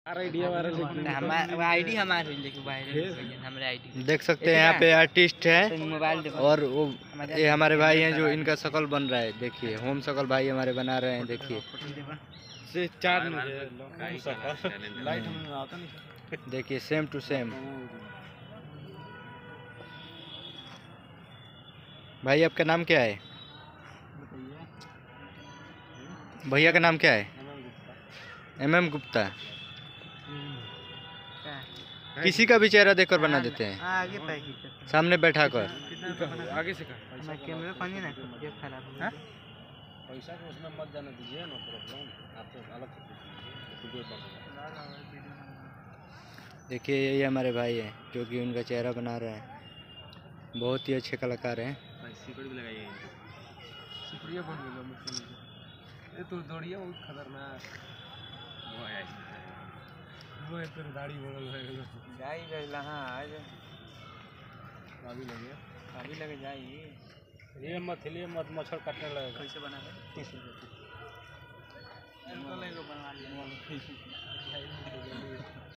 हमारा आईडी हमारे हमारे आईडी देख सकते हैं यहाँ पे आर्टिस्ट है मोबाइल और वो ये हमारे भाई हैं जो इनका शकल बन रहा है। देखिए होम शकल भाई हमारे बना रहे हैं। देखिए देखिए सेम टू सेम। भाई आपका नाम क्या है? भैया का नाम क्या है? MM गुप्ता। किसी का भी चेहरा देखकर बना देते हैं, आगे सामने बैठा कर। आगे से कैमरा पानी ना खराब है। पैसा को उसमें मत जाने दीजिए, नो प्रॉब्लम। आपको अलग देखिए यही हमारे भाई हैं जो कि उनका चेहरा बना रहे हैं। बहुत ही अच्छे कलाकार हैं। सिकड़ी भी लगाइए, सिकड़िया बन गया मुझसे। ये तो दौड़िया बहुत खतरनाक वो है, तेरी दाढ़ी बदल है जाई गइला। हां आज अभी लगे, अभी लगे जाई। ये मत लिए मत, मच्छर काटने लगेगा। कैसे बना है? 30 रुपए। इनको ले लो, बना लिया।